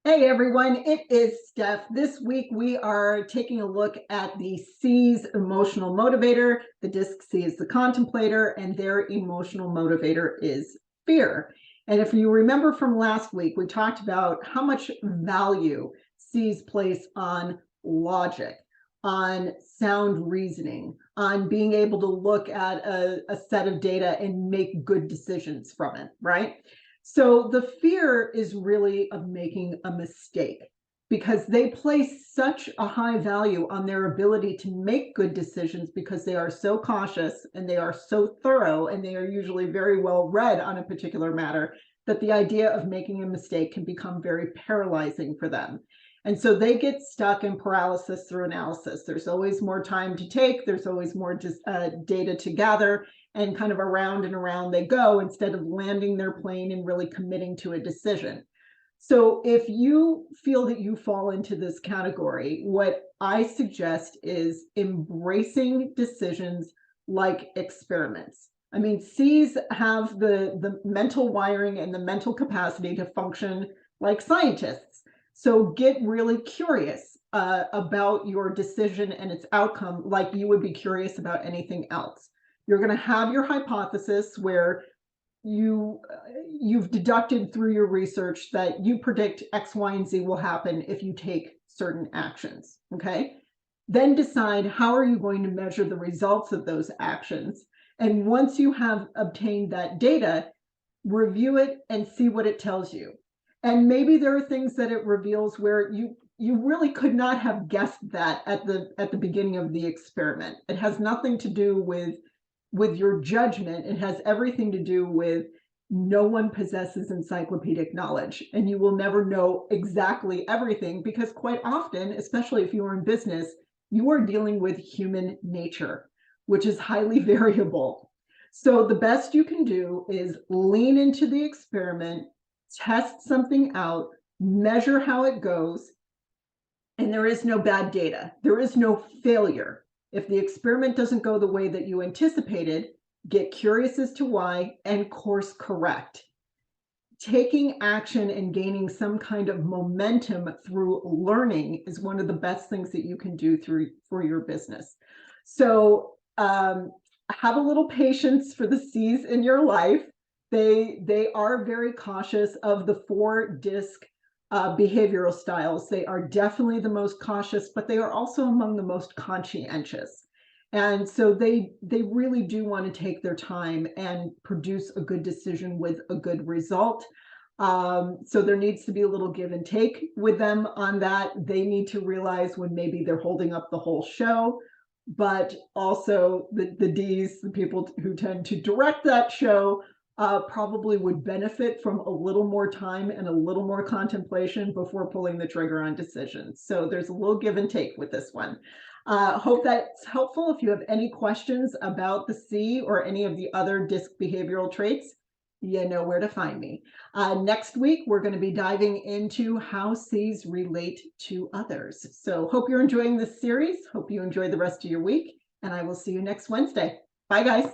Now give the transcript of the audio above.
Hey everyone, it is Steph. This week we are taking a look at the C's emotional motivator. The disc C is the contemplator, and their emotional motivator is fear. And if you remember from last week, we talked about how much value C's place on logic, on sound reasoning, on being able to look at a set of data and make good decisions from it, right? So the fear is really of making a mistake because they place such a high value on their ability to make good decisions because they are so cautious and they are so thorough and they are usually very well read on a particular matter that the idea of making a mistake can become very paralyzing for them. And so they get stuck in paralysis through analysis. There's always more time to take, there's always more data to gather, and kind of around and around they go instead of landing their plane and really committing to a decision. So if you feel that you fall into this category, what I suggest is embracing decisions like experiments. I mean, C's have the mental wiring and the mental capacity to function like scientists. So get really curious about your decision and its outcome like you would be curious about anything else. You're going to have your hypothesis where you've deducted through your research that you predict X, Y, and Z will happen if you take certain actions. Okay. Then decide how are you going to measure the results of those actions. And once you have obtained that data, review it and see what it tells you. And maybe there are things that it reveals where you really could not have guessed that at the beginning of the experiment. It has nothing to do with your judgment. It has everything to do with no one possesses encyclopedic knowledge, and you will never know exactly everything because quite often, especially if you are in business, you are dealing with human nature, which is highly variable. So the best you can do is lean into the experiment, test something out, measure how it goes, and there is no bad data. There is no failure. If the experiment doesn't go the way that you anticipated, get curious as to why and course correct. Taking action and gaining some kind of momentum through learning is one of the best things that you can do for your business. So have a little patience for the C's in your life. They are very cautious of the 4-disc behavioral styles. They are definitely the most cautious, but they are also among the most conscientious. And so they really do want to take their time and produce a good decision with a good result. So there needs to be a little give and take with them on that. They need to realize when maybe they're holding up the whole show, but also the D's, the people who tend to direct that show, probably would benefit from a little more time and a little more contemplation before pulling the trigger on decisions. So there's a little give and take with this one. Hope that's helpful. If you have any questions about the C or any of the other DISC behavioral traits, you know where to find me. Next week, we're going to be diving into how C's relate to others. So hope you're enjoying this series. Hope you enjoy the rest of your week, and I will see you next Wednesday. Bye, guys.